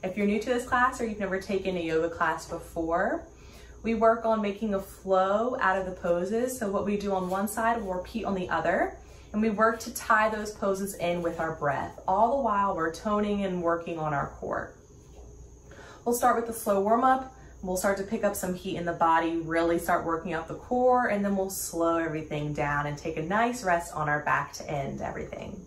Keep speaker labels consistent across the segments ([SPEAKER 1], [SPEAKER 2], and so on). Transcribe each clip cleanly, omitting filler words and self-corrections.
[SPEAKER 1] If you're new to this class or you've never taken a yoga class before, we work on making a flow out of the poses. So what we do on one side, we'll repeat on the other, and we work to tie those poses in with our breath. All the while we're toning and working on our core. We'll start with the slow warm-up. We'll start to pick up some heat in the body, really start working out the core, and then we'll slow everything down and take a nice rest on our back to end everything.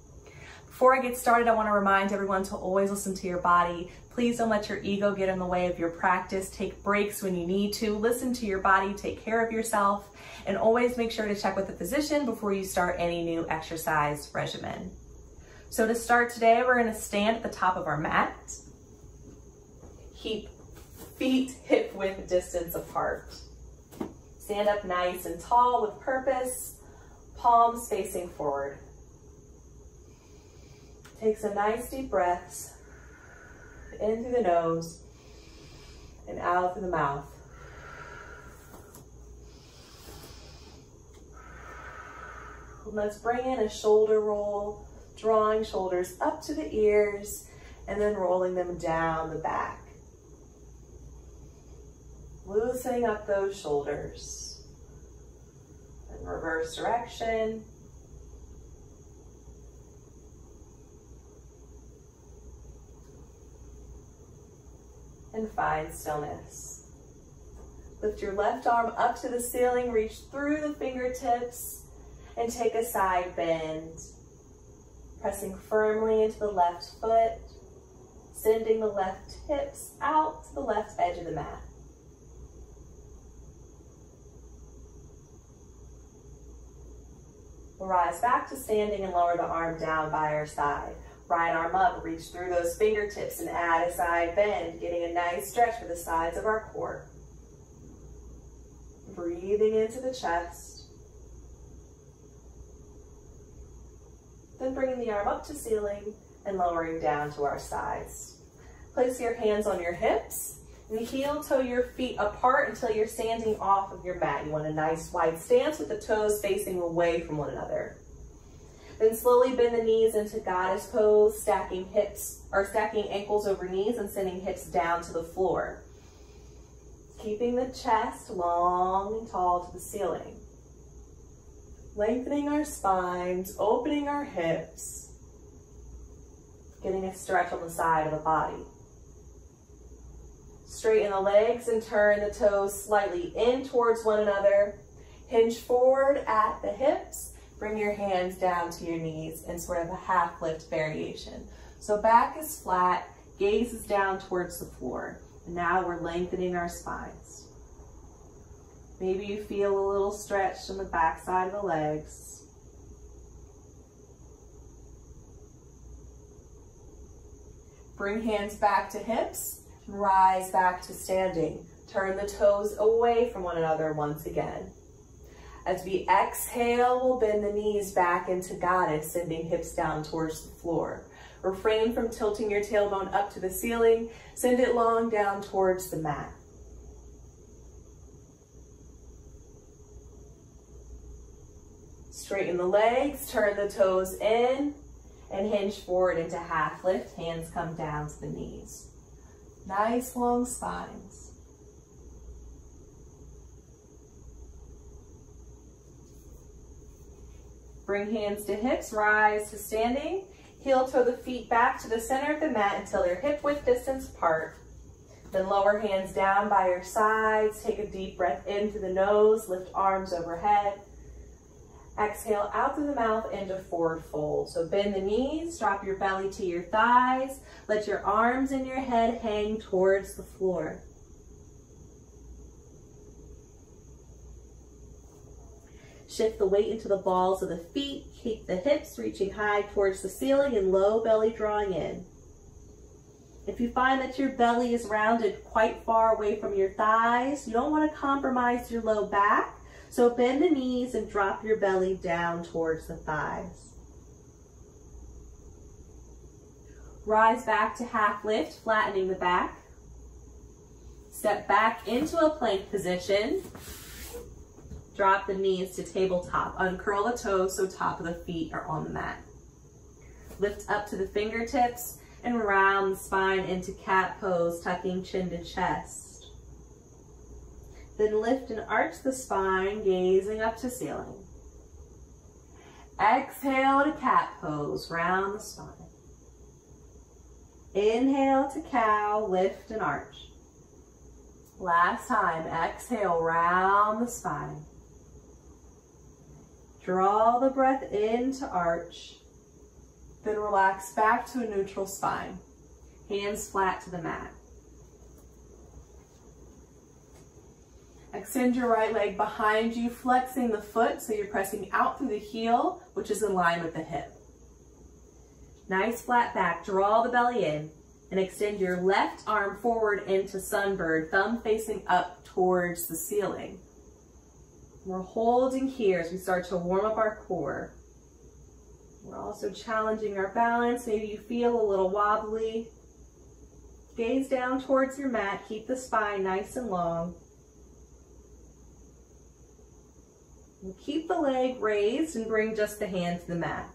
[SPEAKER 1] Before I get started, I want to remind everyone to always listen to your body. Please don't let your ego get in the way of your practice. Take breaks when you need to. Listen to your body, take care of yourself, and always make sure to check with the physician before you start any new exercise regimen. So to start today, we're going to stand at the top of our mat. Keep feet hip width distance apart. Stand up nice and tall with purpose, palms facing forward. Take some nice deep breaths in through the nose and out through the mouth. Let's bring in a shoulder roll, drawing shoulders up to the ears and then rolling them down the back. Loosening up those shoulders. In reverse direction. And find stillness. Lift your left arm up to the ceiling, reach through the fingertips, and take a side bend. Pressing firmly into the left foot, sending the left hips out to the left edge of the mat. We'll rise back to standing and lower the arm down by our side. Right arm up, reach through those fingertips and add a side bend, getting a nice stretch for the sides of our core. Breathing into the chest. Then bringing the arm up to ceiling and lowering down to our sides. Place your hands on your hips and heel toe your feet apart until you're standing off of your mat. You want a nice wide stance with the toes facing away from one another. Then slowly bend the knees into goddess pose, stacking ankles over knees and sending hips down to the floor. Keeping the chest long and tall to the ceiling. Lengthening our spines, opening our hips, getting a stretch on the side of the body. Straighten the legs and turn the toes slightly in towards one another. Hinge forward at the hips. Bring your hands down to your knees in sort of a half lift variation. So back is flat, gaze is down towards the floor. And now we're lengthening our spines. Maybe you feel a little stretch on the back side of the legs. Bring hands back to hips, rise back to standing. Turn the toes away from one another once again. As we exhale, we'll bend the knees back into goddess, sending hips down towards the floor. Refrain from tilting your tailbone up to the ceiling. Send it long down towards the mat. Straighten the legs, turn the toes in, and hinge forward into half lift. Hands come down to the knees. Nice long spines. Bring hands to hips, rise to standing. Heel toe the feet back to the center of the mat until they're hip width distance apart. Then lower hands down by your sides. Take a deep breath in through the nose, lift arms overhead. Exhale out through the mouth into forward fold. So bend the knees, drop your belly to your thighs. Let your arms and your head hang towards the floor. Shift the weight into the balls of the feet. Keep the hips reaching high towards the ceiling and low belly drawing in. If you find that your belly is rounded quite far away from your thighs, you don't want to compromise your low back. So bend the knees and drop your belly down towards the thighs. Rise back to half lift, flattening the back. Step back into a plank position. Drop the knees to tabletop. Uncurl the toes so top of the feet are on the mat. Lift up to the fingertips and round the spine into cat pose, tucking chin to chest. Then lift and arch the spine, gazing up to ceiling. Exhale to cat pose, round the spine. Inhale to cow, lift and arch. Last time, exhale, round the spine. Draw the breath in to arch. Then relax back to a neutral spine. Hands flat to the mat. Extend your right leg behind you, flexing the foot so you're pressing out through the heel, which is in line with the hip. Nice flat back, draw the belly in, and extend your left arm forward into sunbird, thumb facing up towards the ceiling. We're holding here as we start to warm up our core. We're also challenging our balance. Maybe you feel a little wobbly. Gaze down towards your mat, keep the spine nice and long. And keep the leg raised and bring just the hand to the mat.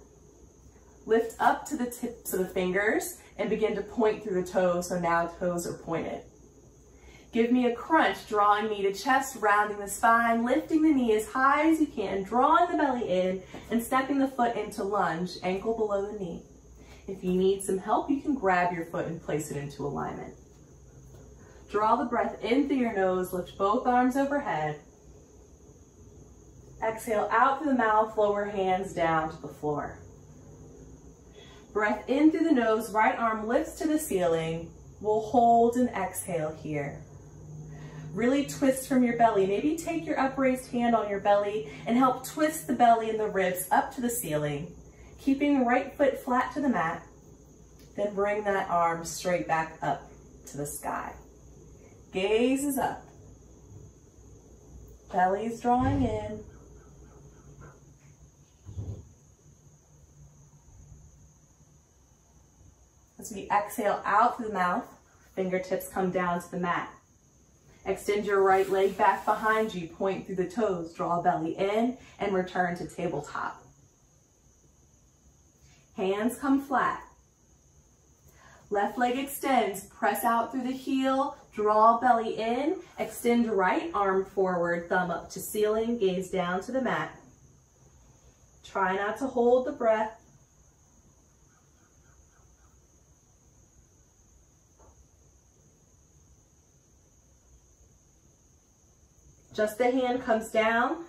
[SPEAKER 1] Lift up to the tips of the fingers and begin to point through the toes, so now toes are pointed. Give me a crunch, drawing knee to chest, rounding the spine, lifting the knee as high as you can, drawing the belly in, and stepping the foot into lunge, ankle below the knee. If you need some help, you can grab your foot and place it into alignment. Draw the breath in through your nose, lift both arms overhead. Exhale out through the mouth, lower hands down to the floor. Breath in through the nose, right arm lifts to the ceiling. We'll hold and exhale here. Really twist from your belly. Maybe take your upraised hand on your belly and help twist the belly and the ribs up to the ceiling, keeping the right foot flat to the mat. Then bring that arm straight back up to the sky. Gaze is up. Belly's drawing in. As we exhale out through the mouth, fingertips come down to the mat. Extend your right leg back behind you, point through the toes, draw belly in, and return to tabletop. Hands come flat. Left leg extends, press out through the heel, draw belly in, extend right arm forward, thumb up to ceiling, gaze down to the mat. Try not to hold the breath. Just the hand comes down,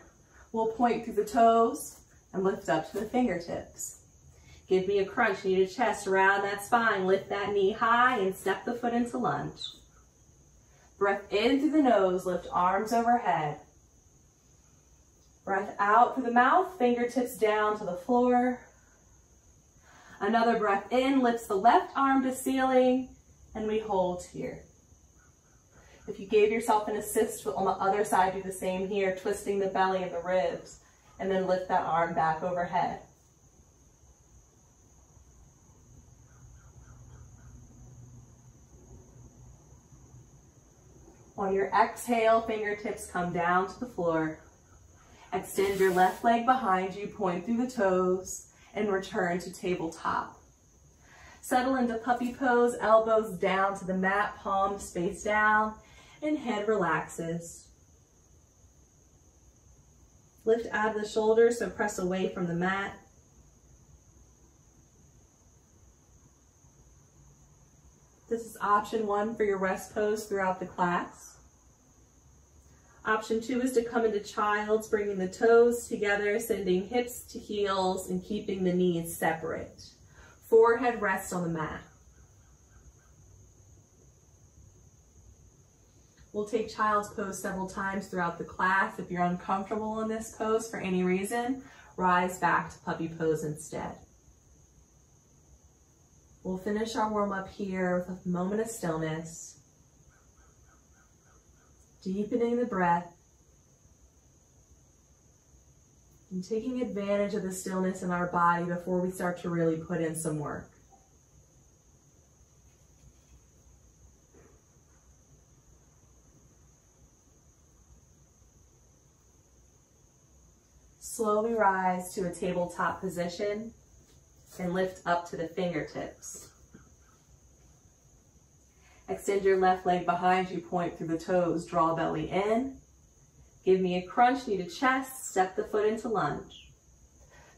[SPEAKER 1] we'll point through the toes and lift up to the fingertips. Give me a crunch, knee to chest, round that spine, lift that knee high and step the foot into lunge. Breath in through the nose, lift arms overhead. Breath out through the mouth, fingertips down to the floor. Another breath in, lifts the left arm to ceiling, and we hold here. If you gave yourself an assist on the other side, do the same here, twisting the belly and the ribs, and then lift that arm back overhead. On your exhale, fingertips come down to the floor. Extend your left leg behind you, point through the toes, and return to tabletop. Settle into puppy pose, elbows down to the mat, palms face down, and head relaxes. Lift out of the shoulders, so press away from the mat. This is option 1 for your rest pose throughout the class. Option 2 is to come into child's, bringing the toes together, sending hips to heels, and keeping the knees separate. Forehead rests on the mat. We'll take child's pose several times throughout the class. If you're uncomfortable in this pose for any reason, rise back to puppy pose instead. We'll finish our warm-up here with a moment of stillness, deepening the breath, and taking advantage of the stillness in our body before we start to really put in some work. Slowly rise to a tabletop position and lift up to the fingertips. Extend your left leg behind you, point through the toes, draw belly in. Give me a crunch, knee to chest, step the foot into lunge.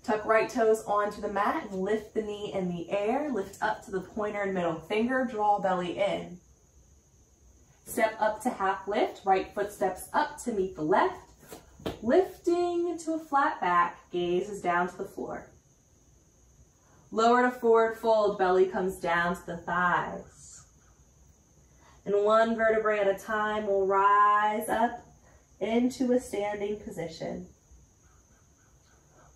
[SPEAKER 1] Tuck right toes onto the mat and lift the knee in the air. Lift up to the pointer and middle finger, draw belly in. Step up to half lift, right foot steps up to meet the left. Lifting into a flat back, gaze is down to the floor. Lower to forward fold, belly comes down to the thighs. And one vertebrae at a time, we'll rise up into a standing position.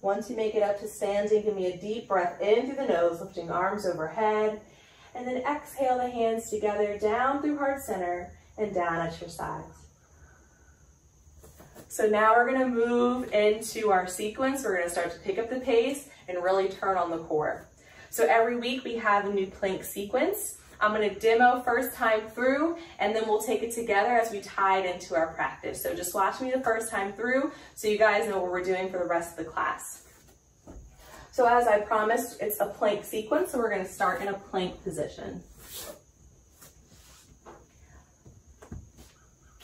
[SPEAKER 1] Once you make it up to standing, give me a deep breath in through the nose, lifting arms overhead, and then exhale the hands together down through heart center and down at your sides. So now we're going to move into our sequence. We're going to start to pick up the pace and really turn on the core. So every week we have a new plank sequence. I'm going to demo first time through, and then we'll take it together as we tie it into our practice. So just watch me the first time through so you guys know what we're doing for the rest of the class. So as I promised, it's a plank sequence, so we're going to start in a plank position.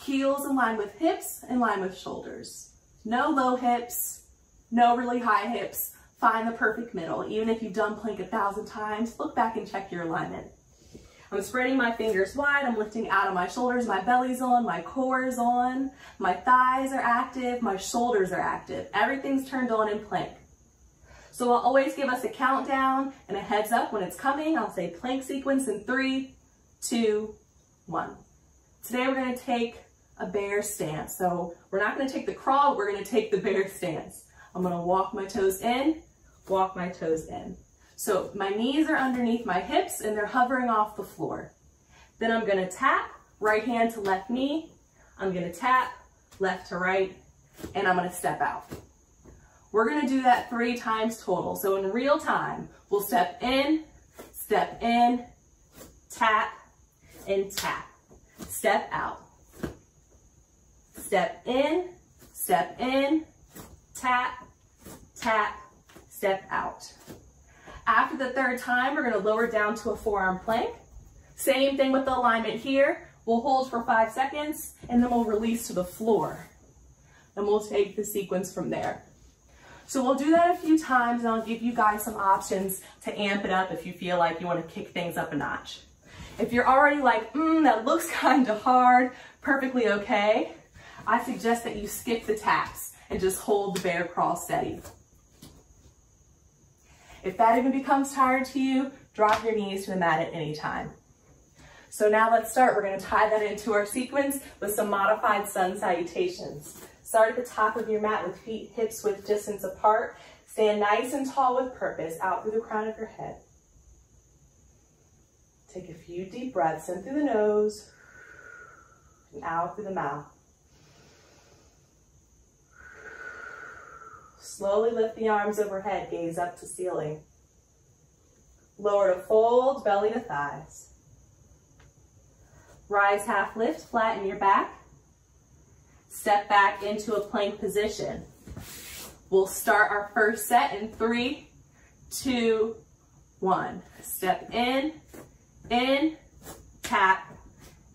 [SPEAKER 1] Heels in line with hips, in line with shoulders. No low hips, no really high hips. Find the perfect middle. Even if you've done plank 1,000 times, look back and check your alignment. I'm spreading my fingers wide. I'm lifting out of my shoulders. My belly's on, my core is on, my thighs are active, my shoulders are active. Everything's turned on in plank. So I'll always give us a countdown and a heads up when it's coming. I'll say plank sequence in 3, 2, 1. Today we're going to take a bear stance. So we're not going to take the crawl, we're going to take the bear stance. I'm going to walk my toes in, walk my toes in. So my knees are underneath my hips and they're hovering off the floor. Then I'm going to tap right hand to left knee. I'm going to tap left to right, and I'm going to step out. We're going to do that 3 times total. So in real time, we'll step in, tap, and tap. Step out. Step in, tap, tap, step out. After the 3rd time, we're going to lower down to a forearm plank. Same thing with the alignment here. We'll hold for 5 seconds, and then we'll release to the floor. And we'll take the sequence from there. So we'll do that a few times, and I'll give you guys some options to amp it up if you feel like you want to kick things up a notch. If you're already like, that looks kind of hard, perfectly okay, I suggest that you skip the taps and just hold the bear crawl steady. If that even becomes tired to you, drop your knees to the mat at any time. So now let's start. We're going to tie that into our sequence with some modified sun salutations. Start at the top of your mat with feet hips width distance apart. Stand nice and tall with purpose, out through the crown of your head. Take a few deep breaths in through the nose and out through the mouth. Slowly lift the arms overhead, gaze up to ceiling. Lower to fold, belly to thighs. Rise half lift, flatten your back. Step back into a plank position. We'll start our first set in 3, 2, 1. Step in, tap,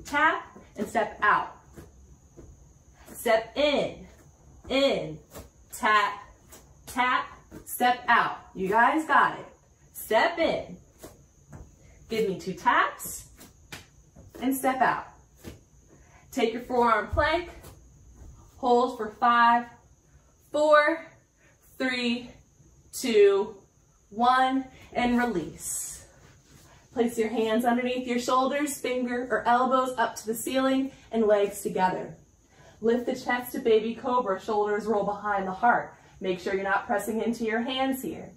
[SPEAKER 1] tap, and step out. Step in, tap, tap, step out. You guys got it. Step in. Give me 2 taps and step out. Take your forearm plank. Hold for 5, 4, 3, 2, 1, and release. Place your hands underneath your shoulders, finger or elbows up to the ceiling, and legs together. Lift the chest to baby cobra, shoulders roll behind the heart. Make sure you're not pressing into your hands here.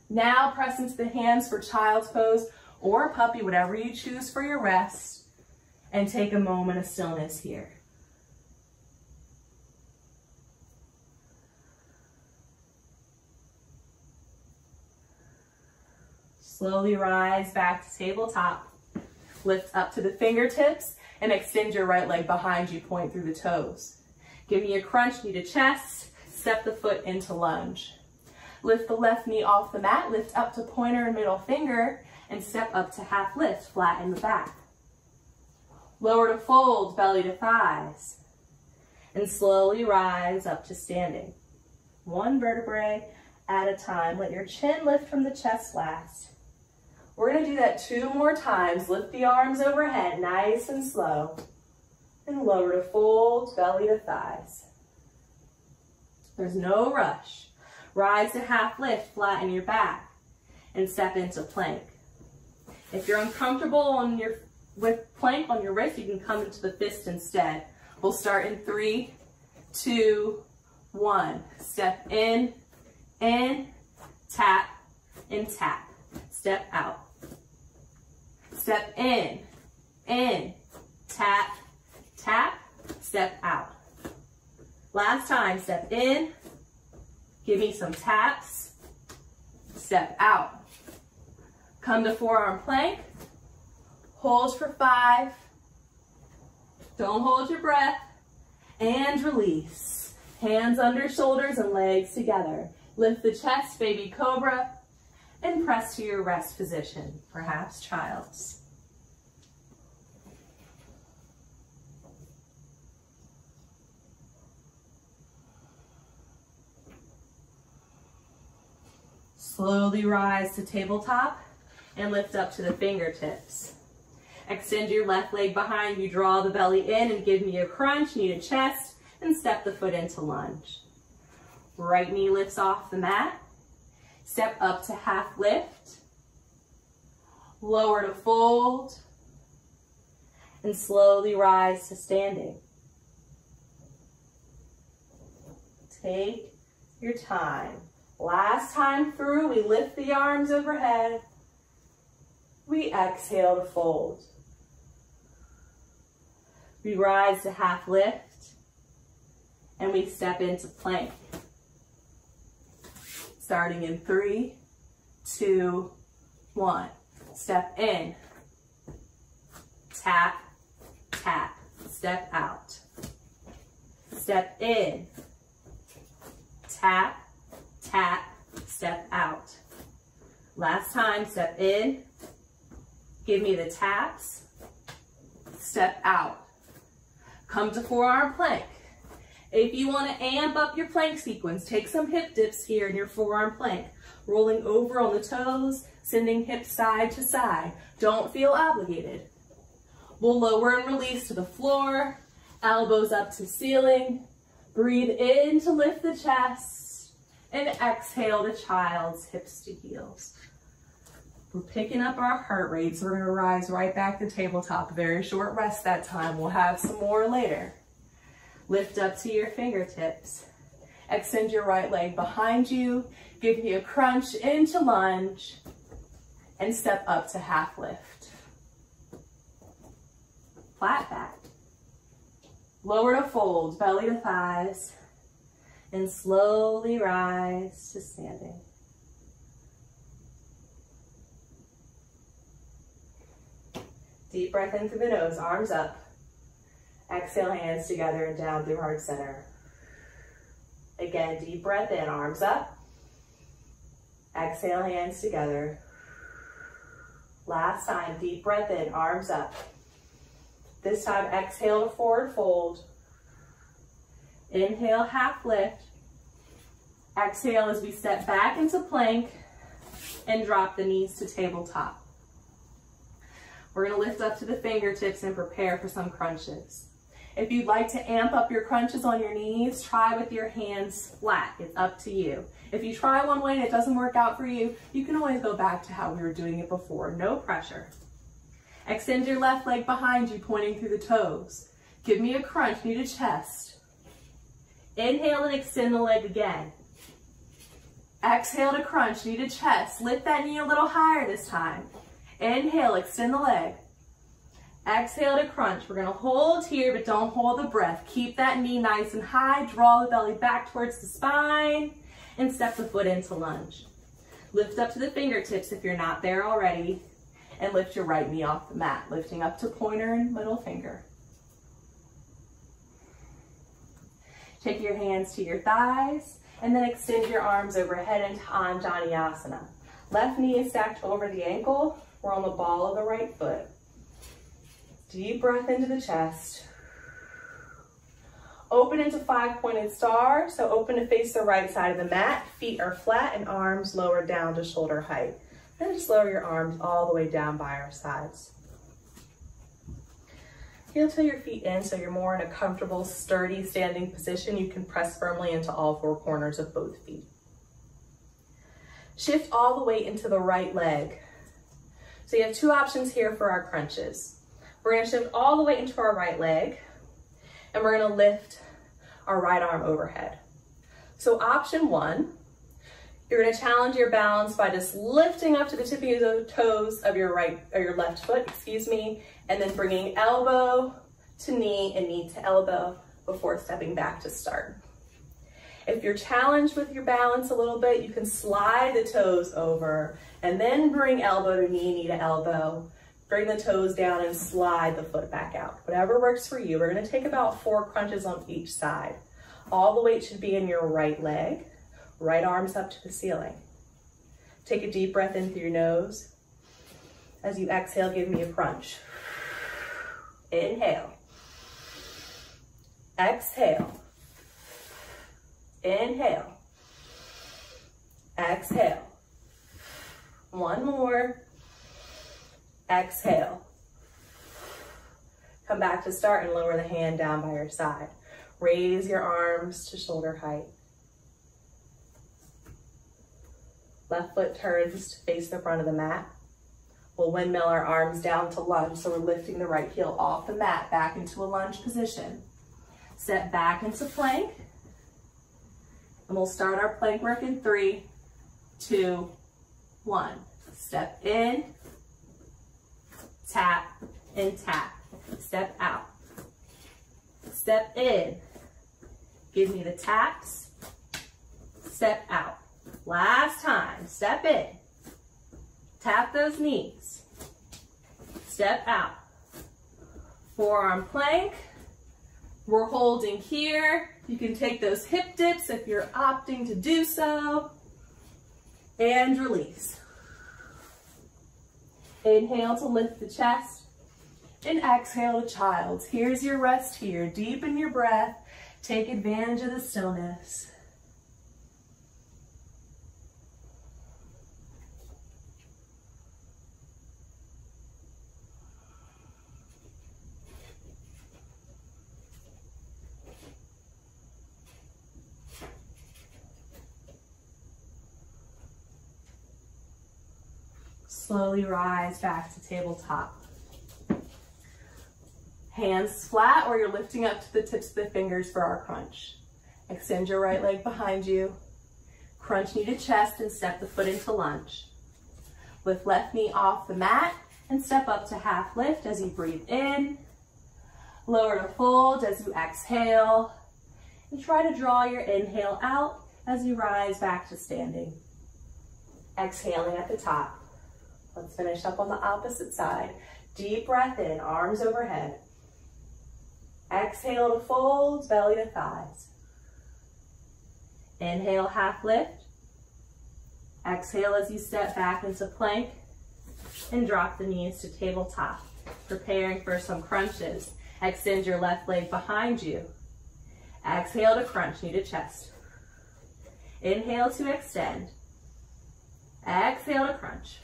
[SPEAKER 1] Now press into the hands for child's pose or puppy, whatever you choose for your rest, and take a moment of stillness here. Slowly rise back to tabletop. Lift up to the fingertips and extend your right leg behind you, point through the toes. Give me a crunch, knee to chest, step the foot into lunge. Lift the left knee off the mat, lift up to pointer and middle finger, and step up to half lift, flatten the back. Lower to fold, belly to thighs. And slowly rise up to standing. One vertebrae at a time. Let your chin lift from the chest last. We're gonna do that 2 more times. Lift the arms overhead, nice and slow. And lower to fold, belly to thighs. There's no rush. Rise to half lift, flatten your back, and step into plank. If you're uncomfortable with plank on your wrist, you can come into the fist instead. We'll start in 3, 2, 1. Step in, tap, and tap. Step out. Step in, tap, tap, step out. Last time, step in, give me some taps, step out. Come to forearm plank, hold for 5, don't hold your breath, and release. Hands under shoulders and legs together. Lift the chest, baby cobra, and press to your rest position, perhaps child's. Slowly rise to tabletop and lift up to the fingertips. Extend your left leg behind you, draw the belly in and give me a crunch, knee to chest, and step the foot into lunge. Right knee lifts off the mat. Step up to half lift. Lower to fold. And slowly rise to standing. Take your time. Last time through, we lift the arms overhead. We exhale to fold. We rise to half lift, and we step into plank. Starting in 3, 2, 1. Step in, tap, tap, step out. Step in, tap, tap, step out. Last time, step in, give me the taps, step out. Come to forearm plank. If you want to amp up your plank sequence, take some hip dips here in your forearm plank, rolling over on the toes, sending hips side to side. Don't feel obligated. We'll lower and release to the floor, elbows up to ceiling. Breathe in to lift the chest, and exhale to child's, hips to heels. We're picking up our heart rate, so we're gonna rise right back to tabletop. Very short rest that time. We'll have some more later. Lift up to your fingertips. Extend your right leg behind you. Give me a crunch into lunge, and step up to half lift. Flat back. Lower to fold, belly to thighs, and slowly rise to standing. Deep breath in through the nose, arms up. Exhale, hands together and down through heart center. Again, deep breath in, arms up. Exhale, hands together. Last time, deep breath in, arms up. This time, exhale to forward fold. Inhale, half lift. Exhale as we step back into plank and drop the knees to tabletop. We're gonna lift up to the fingertips and prepare for some crunches. If you'd like to amp up your crunches on your knees, try with your hands flat. It's up to you. If you try one way and it doesn't work out for you, you can always go back to how we were doing it before. No pressure. Extend your left leg behind you, pointing through the toes. Give me a crunch, knee to chest. Inhale and extend the leg again. Exhale to crunch, knee to chest. Lift that knee a little higher this time. Inhale, extend the leg. Exhale to crunch. We're gonna hold here, but don't hold the breath. Keep that knee nice and high. Draw the belly back towards the spine and step the foot into lunge. Lift up to the fingertips if you're not there already, and lift your right knee off the mat, lifting up to pointer and middle finger. Take your hands to your thighs, and then extend your arms overhead into Anjaneyasana. Left knee is stacked over the ankle. We're on the ball of the right foot. Deep breath into the chest. Open into 5-pointed star, so open to face the right side of the mat. Feet are flat and arms lowered down to shoulder height. Then just lower your arms all the way down by our sides. Heel toe your feet in so you're more in a comfortable, sturdy standing position. You can press firmly into all 4 corners of both feet. Shift all the weight into the right leg. So you have 2 options here for our crunches. We're going to shift all the weight into our right leg, and we're going to lift our right arm overhead. So option 1, you're going to challenge your balance by just lifting up to the tip of your toes of your left foot, and then bringing elbow to knee and knee to elbow before stepping back to start. If you're challenged with your balance a little bit, you can slide the toes over and then bring elbow to knee, knee to elbow. Bring the toes down and slide the foot back out. Whatever works for you. We're going to take about 4 crunches on each side. All the weight should be in your right leg. Right arm's up to the ceiling. Take a deep breath in through your nose. As you exhale, give me a crunch. Inhale. Exhale. Inhale. Exhale. One more. Exhale. Come back to start and lower the hand down by your side. Raise your arms to shoulder height. Left foot turns to face the front of the mat. We'll windmill our arms down to lunge, so we're lifting the right heel off the mat back into a lunge position. Step back into plank, and we'll start our plank work in 3, 2, 1. Step in, tap, and tap. Step out. Step in. Give me the taps. Step out. Last time. Step in. Tap those knees. Step out. Forearm plank. We're holding here. You can take those hip dips if you're opting to do so. And release. Inhale to lift the chest. And exhale to child's. Here's your rest here. Deepen your breath. Take advantage of the stillness. Slowly rise back to tabletop. Hands flat or you're lifting up to the tips of the fingers for our crunch. Extend your right leg behind you. Crunch knee to chest and step the foot into lunge. Lift left knee off the mat and step up to half lift as you breathe in. Lower to fold as you exhale. And try to draw your inhale out as you rise back to standing. Exhaling at the top. Let's finish up on the opposite side. Deep breath in, arms overhead. Exhale to fold, belly to thighs. Inhale, half lift. Exhale as you step back into plank and drop the knees to tabletop. Preparing for some crunches. Extend your left leg behind you. Exhale to crunch, knee to chest. Inhale to extend. Exhale to crunch.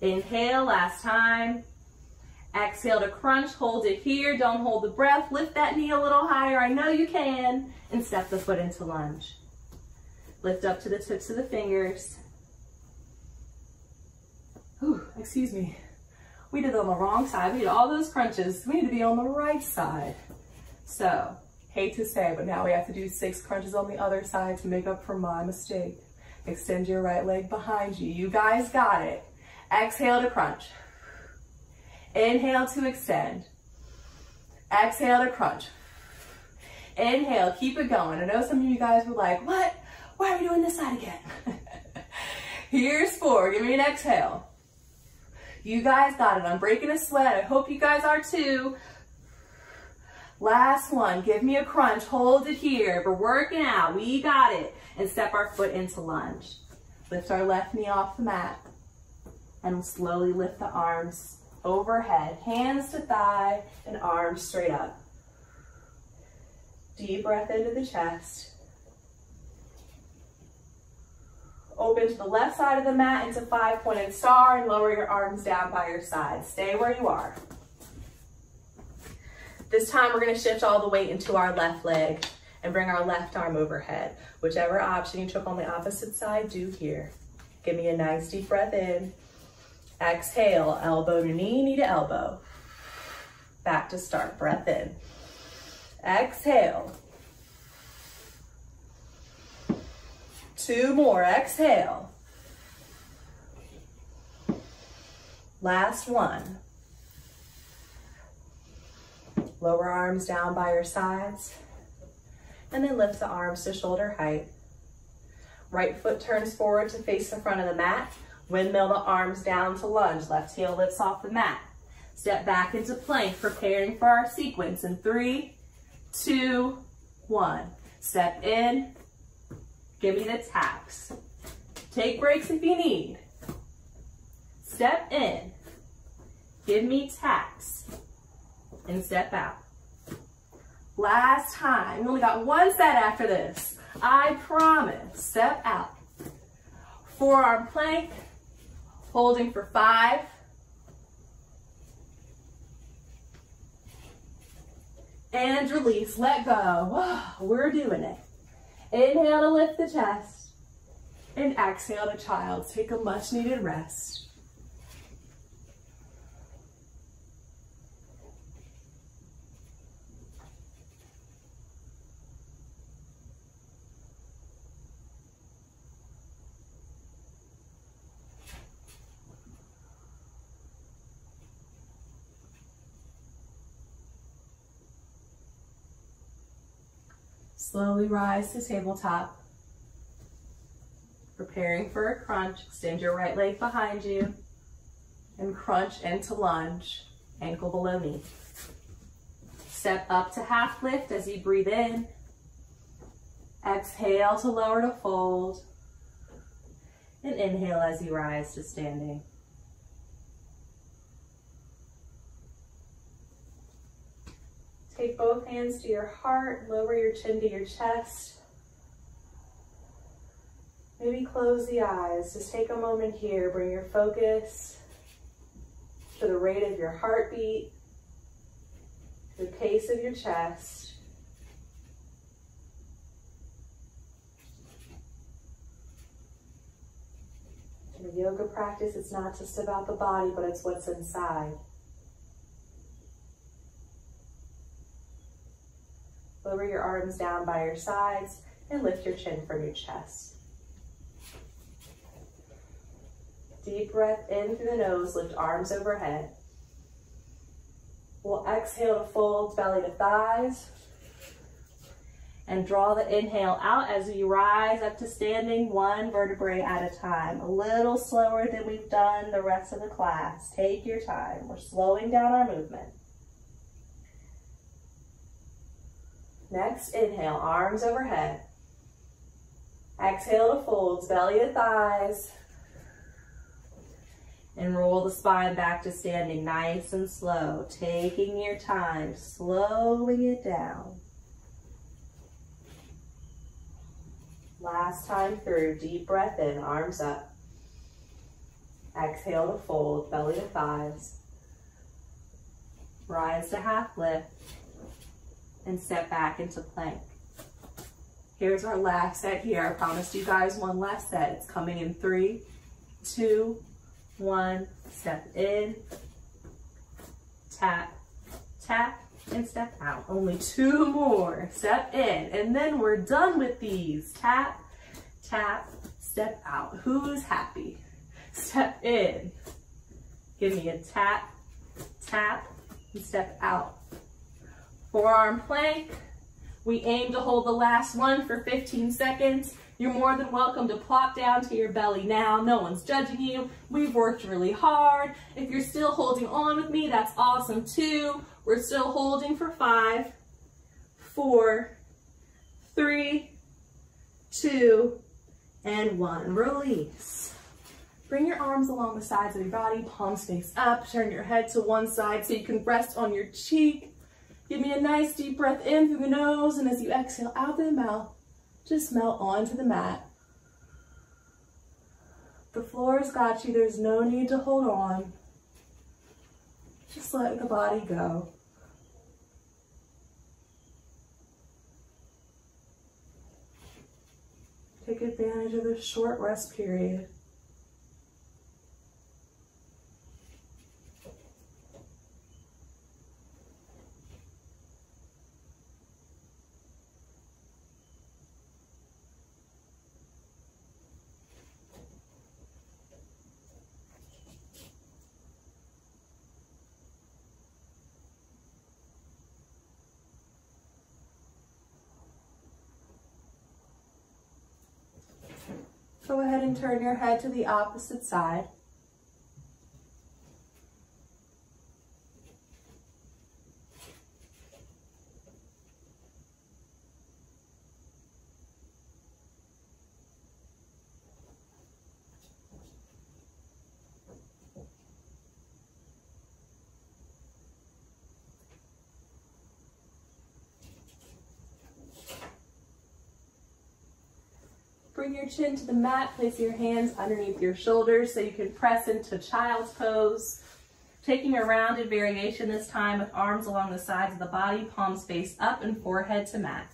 [SPEAKER 1] Inhale, last time. Exhale to crunch, hold it here, don't hold the breath. Lift that knee a little higher, I know you can. And step the foot into lunge. Lift up to the tips of the fingers. Ooh, excuse me. We did it on the wrong side. We did all those crunches. We need to be on the right side. So, hate to say, but now we have to do 6 crunches on the other side to make up for my mistake. Extend your right leg behind you. You guys got it. Exhale to crunch. Inhale to extend. Exhale to crunch. Inhale, keep it going. I know some of you guys were like, what? Why are we doing this side again? Here's 4, give me an exhale. You guys got it, I'm breaking a sweat. I hope you guys are too. Last one, give me a crunch, hold it here. We're working out, we got it. And step our foot into lunge. Lift our left knee off the mat. And slowly lift the arms overhead, hands to thigh and arms straight up. Deep breath into the chest. Open to the left side of the mat into 5-pointed star and lower your arms down by your side. Stay where you are. This time we're going to shift all the weight into our left leg and bring our left arm overhead. Whichever option you took on the opposite side, do here. Give me a nice deep breath in. Exhale, elbow to knee to elbow. Back to start, breath in. Exhale. 2 more, exhale. Last one. Lower arms down by your sides. And then lift the arms to shoulder height. Right foot turns forward to face the front of the mat. Windmill the arms down to lunge. Left heel lifts off the mat. Step back into plank, preparing for our sequence in 3, 2, 1. Step in. Give me the taps. Take breaks if you need. Step in. Give me taps. And step out. Last time. We only got 1 set after this. I promise. Step out. Forearm plank. Holding for 5. And release. Let go. We're doing it. Inhale to lift the chest. And exhale to child. Take a much needed rest. Slowly rise to tabletop. Preparing for a crunch. Extend your right leg behind you. And crunch into lunge. Ankle below knee. Step up to half lift as you breathe in. Exhale to lower to fold. And inhale as you rise to standing. Take both hands to your heart, lower your chin to your chest. Maybe close the eyes. Just take a moment here. Bring your focus to the rate of your heartbeat, to the pace of your chest. In a yoga practice, it's not just about the body, but it's what's inside. Lower your arms down by your sides and lift your chin from your chest. Deep breath in through the nose, lift arms overhead. We'll exhale to fold belly to thighs. And draw the inhale out as you rise up to standing 1 vertebrae at a time. A little slower than we've done the rest of the class. Take your time. We're slowing down our movement. Next, inhale, arms overhead. Exhale to folds, belly to thighs. And roll the spine back to standing nice and slow. Taking your time, slowing it down. Last time through, deep breath in, arms up. Exhale to fold, belly to thighs. Rise to half lift. And step back into plank. Here's our last set here. I promised you guys 1 last set. It's coming in 3, 2, 1. Step in, tap, tap, and step out. Only 2 more. Step in, and then we're done with these. Tap, tap, step out. Who's happy? Step in. Give me a tap, tap, and step out. Forearm plank. We aim to hold the last one for 15 seconds. You're more than welcome to plop down to your belly now. No one's judging you. We've worked really hard. If you're still holding on with me, that's awesome too. We're still holding for 5, 4, 3, 2, and 1. Release. Bring your arms along the sides of your body, palms face up, turn your head to one side so you can rest on your cheek. Give me a nice deep breath in through the nose, and as you exhale out through the mouth, just melt onto the mat. The floor's got you, there's no need to hold on. Just let the body go. Take advantage of this short rest period. Go ahead and turn your head to the opposite side. Bring your chin to the mat, place your hands underneath your shoulders so you can press into child's pose. Taking a rounded variation this time with arms along the sides of the body, palms face up and forehead to mat.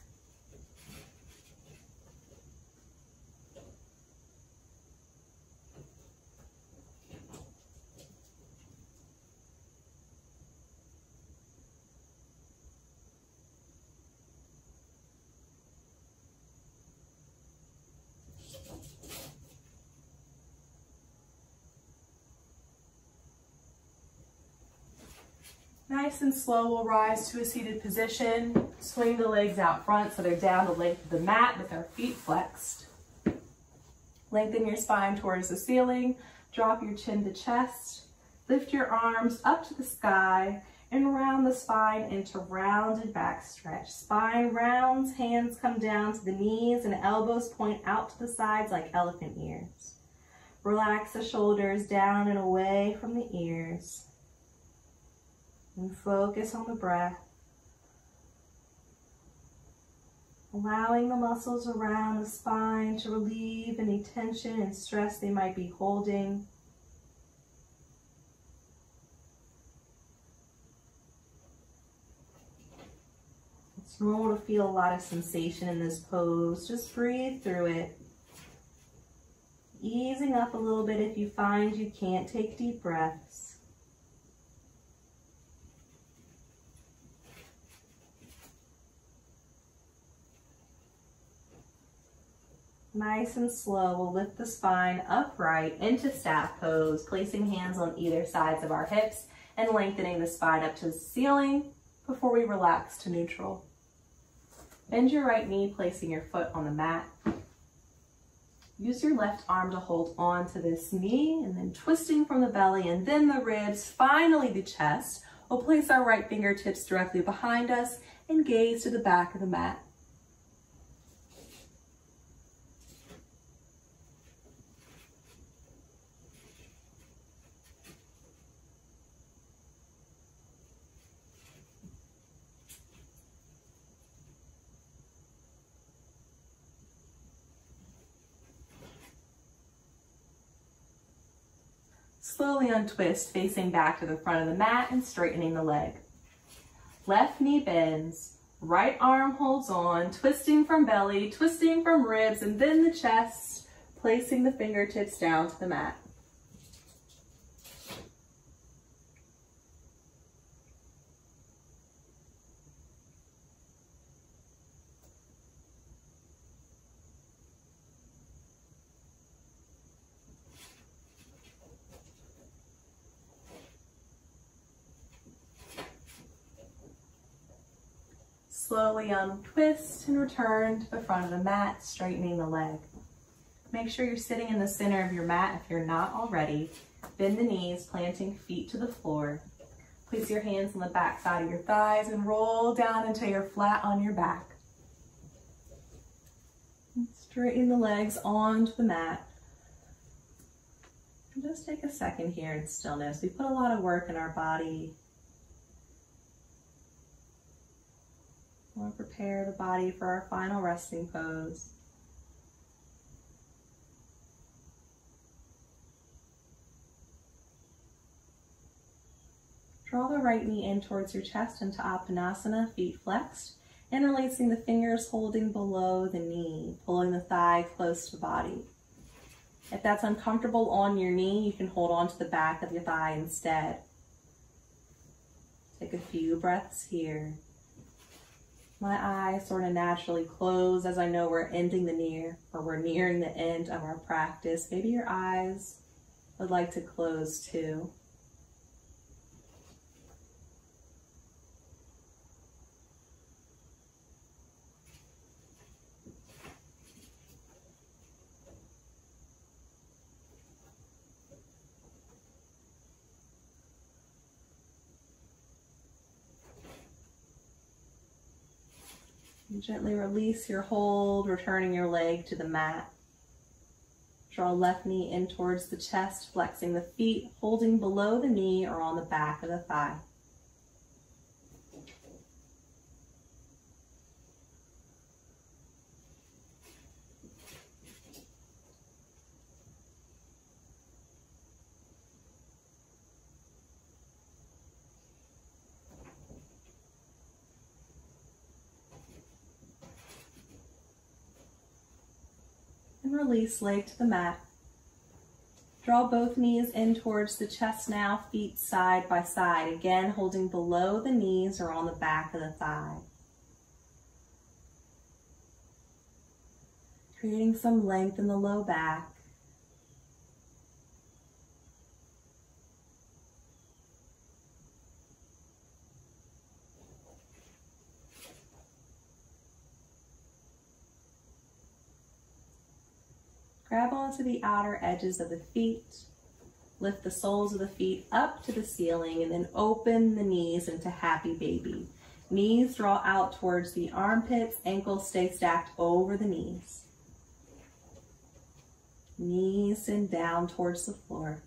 [SPEAKER 1] Nice and slow, we'll rise to a seated position. Swing the legs out front so they're down the length of the mat with our feet flexed. Lengthen your spine towards the ceiling. Drop your chin to chest. Lift your arms up to the sky and round the spine into rounded back stretch. Spine rounds, hands come down to the knees and elbows point out to the sides like elephant ears. Relax the shoulders down and away from the ears. And focus on the breath. Allowing the muscles around the spine to relieve any tension and stress they might be holding. It's normal to feel a lot of sensation in this pose. Just breathe through it. Easing up a little bit if you find you can't take deep breaths. Nice and slow, we'll lift the spine upright into staff pose, placing hands on either sides of our hips and lengthening the spine up to the ceiling before we relax to neutral. Bend your right knee, placing your foot on the mat. Use your left arm to hold on to this knee and then twisting from the belly and then the ribs, finally the chest. We'll place our right fingertips directly behind us and gaze to the back of the mat. Slowly untwist, facing back to the front of the mat and straightening the leg. Left knee bends, right arm holds on, twisting from belly, twisting from ribs, and then the chest, placing the fingertips down to the mat. Slowly untwist and return to the front of the mat, straightening the leg. Make sure you're sitting in the center of your mat if you're not already. Bend the knees, planting feet to the floor. Place your hands on the back side of your thighs and roll down until you're flat on your back. And straighten the legs onto the mat. Just take a second here in stillness. We put a lot of work in our body. We want to prepare the body for our final resting pose. Draw the right knee in towards your chest into Appanasana, feet flexed, interlacing the fingers holding below the knee, pulling the thigh close to the body. If that's uncomfortable on your knee, you can hold on to the back of your thigh instead. Take a few breaths here. My eyes sort of naturally close as I know we're ending we're nearing the end of our practice. Maybe your eyes would like to close too. And gently release your hold, returning your leg to the mat. Draw left knee in towards the chest, flexing the feet, holding below the knee or on the back of the thigh. And release leg to the mat. Draw both knees in towards the chest now, feet side by side, again holding below the knees or on the back of the thigh. Creating some length in the low back. Grab onto the outer edges of the feet, lift the soles of the feet up to the ceiling, and then open the knees into happy baby. Knees draw out towards the armpits, ankles stay stacked over the knees. Knees send down towards the floor.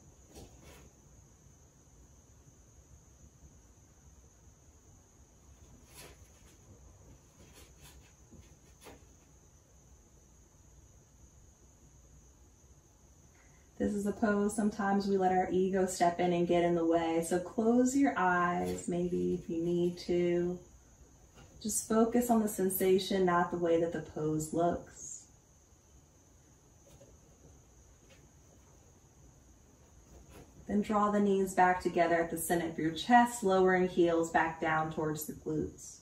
[SPEAKER 1] This is a pose sometimes we let our ego step in and get in the way. So close your eyes, maybe if you need to. Just focus on the sensation, not the way that the pose looks. Then draw the knees back together at the center of your chest, lowering heels back down towards the glutes.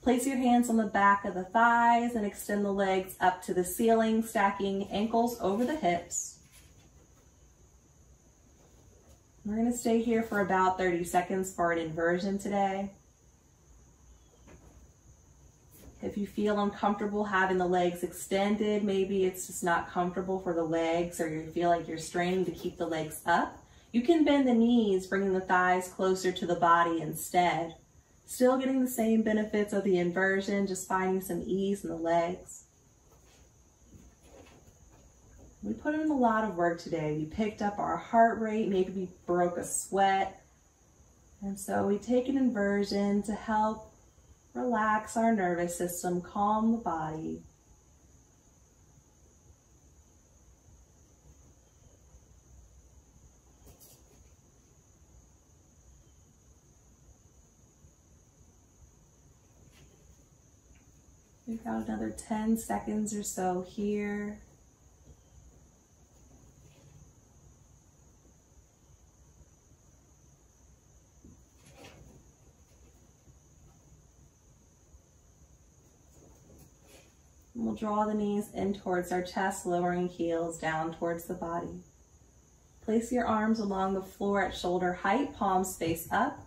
[SPEAKER 1] Place your hands on the back of the thighs and extend the legs up to the ceiling, stacking ankles over the hips. We're going to stay here for about 30 seconds for an inversion today. If you feel uncomfortable having the legs extended, maybe it's just not comfortable for the legs, or you feel like you're straining to keep the legs up, you can bend the knees, bringing the thighs closer to the body instead. Still getting the same benefits of the inversion, just finding some ease in the legs. We put in a lot of work today. We picked up our heart rate, maybe we broke a sweat. And so we take an inversion to help relax our nervous system, calm the body. We've got another 10 seconds or so here. And we'll draw the knees in towards our chest, lowering heels down towards the body. Place your arms along the floor at shoulder height, palms face up.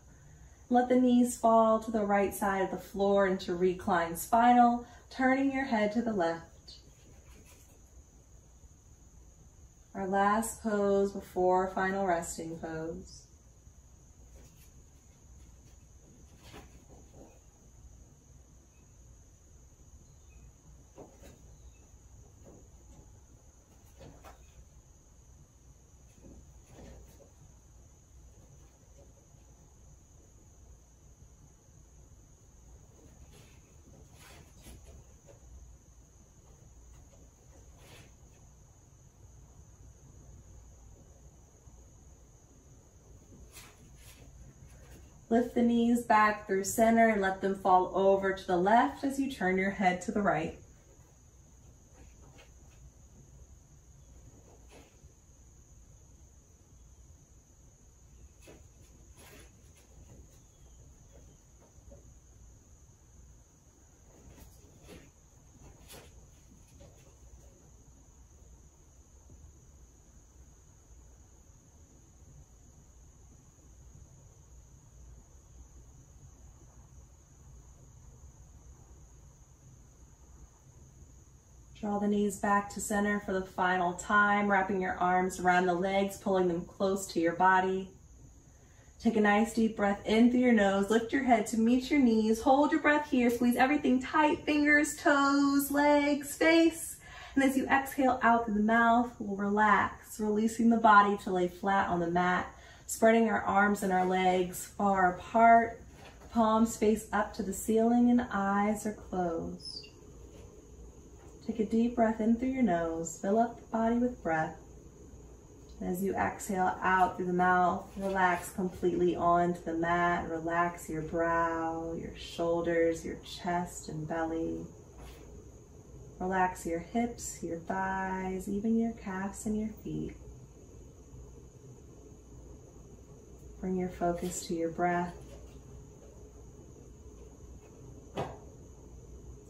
[SPEAKER 1] Let the knees fall to the right side of the floor into reclined spinal, turning your head to the left. Our last pose before final resting pose. Lift the knees back through center and let them fall over to the left as you turn your head to the right. Draw the knees back to center for the final time, wrapping your arms around the legs, pulling them close to your body. Take a nice deep breath in through your nose, lift your head to meet your knees, hold your breath here, squeeze everything tight, fingers, toes, legs, face. And as you exhale out through the mouth, we'll relax, releasing the body to lay flat on the mat, spreading our arms and our legs far apart, palms face up to the ceiling and eyes are closed. Take a deep breath in through your nose, fill up the body with breath. As you exhale out through the mouth, relax completely onto the mat. Relax your brow, your shoulders, your chest and belly. Relax your hips, your thighs, even your calves and your feet. Bring your focus to your breath.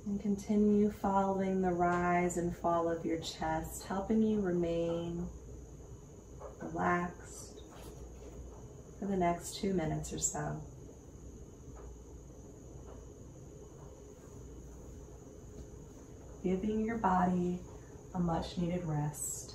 [SPEAKER 1] And continue following the rise and fall of your chest, helping you remain relaxed for the next 2 minutes or so. Giving your body a much needed rest.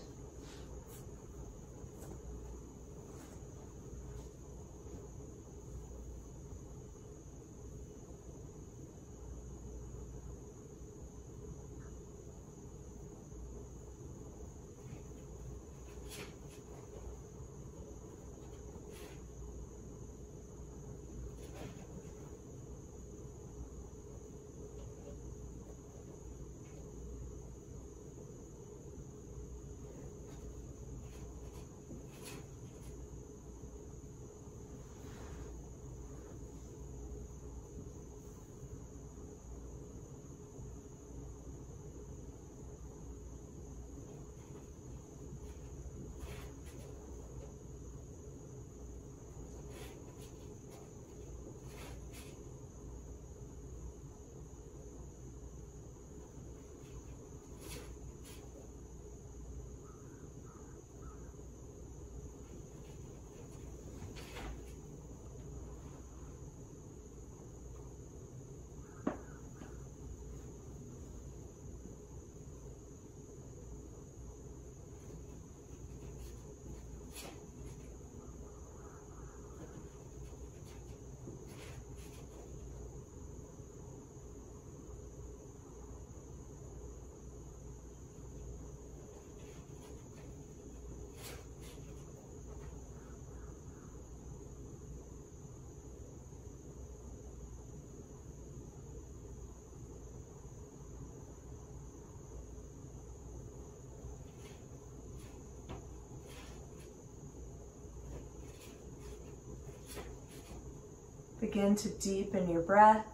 [SPEAKER 1] Begin to deepen your breath.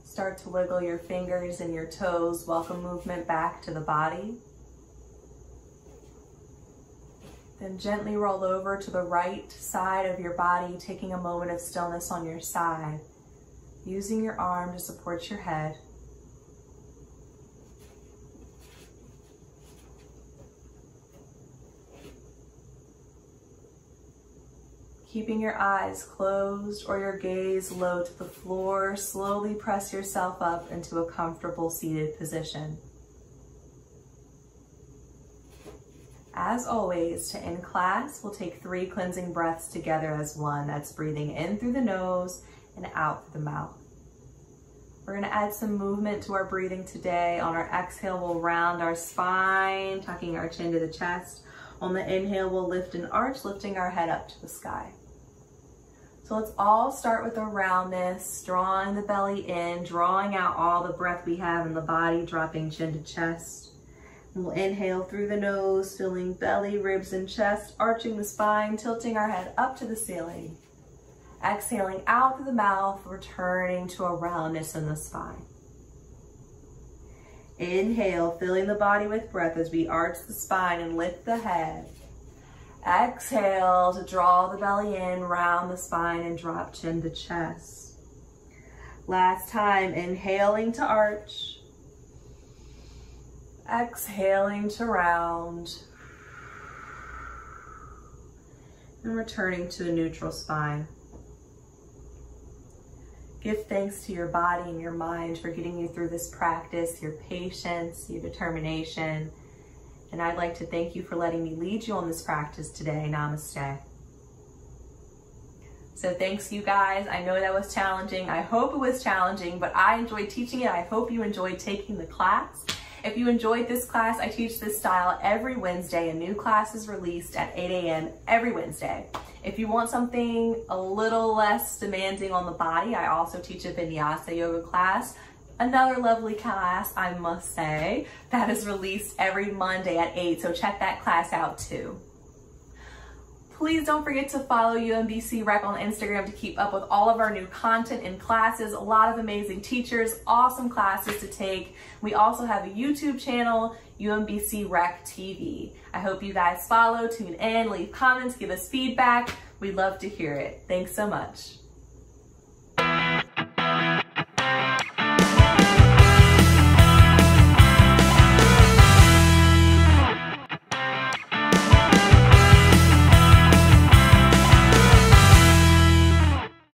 [SPEAKER 1] Start to wiggle your fingers and your toes. Welcome movement back to the body. Then gently roll over to the right side of your body, taking a moment of stillness on your side, using your arm to support your head. Keeping your eyes closed or your gaze low to the floor, slowly press yourself up into a comfortable seated position. As always, to end class, we'll take 3 cleansing breaths together as one. That's breathing in through the nose and out through the mouth. We're going to add some movement to our breathing today. On our exhale, we'll round our spine, tucking our chin to the chest. On the inhale, we'll lift an arch, lifting our head up to the sky. So let's all start with a roundness, drawing the belly in, drawing out all the breath we have in the body, dropping chin to chest. And we'll inhale through the nose, filling belly, ribs, and chest, arching the spine, tilting our head up to the ceiling. Exhaling out through the mouth, returning to a roundness in the spine. Inhale, filling the body with breath as we arch the spine and lift the head. Exhale to draw the belly in, round the spine, and drop chin to chest. Last time, inhaling to arch. Exhaling to round. And returning to a neutral spine. Give thanks to your body and your mind for getting you through this practice, your patience, your determination. And I'd like to thank you for letting me lead you on this practice today. Namaste. So thanks, you guys. I know that was challenging. I hope it was challenging, but I enjoyed teaching it. I hope you enjoyed taking the class. If you enjoyed this class, I teach this style every Wednesday. A new class is released at 8 a.m. every Wednesday. If you want something a little less demanding on the body, I also teach a vinyasa yoga class. Another lovely class, I must say, that is released every Monday at 8, so check that class out too. Please don't forget to follow UMBC Rec on Instagram to keep up with all of our new content and classes. A lot of amazing teachers, awesome classes to take. We also have a YouTube channel, UMBC Rec TV. I hope you guys follow, tune in, leave comments, give us feedback. We'd love to hear it. Thanks so much.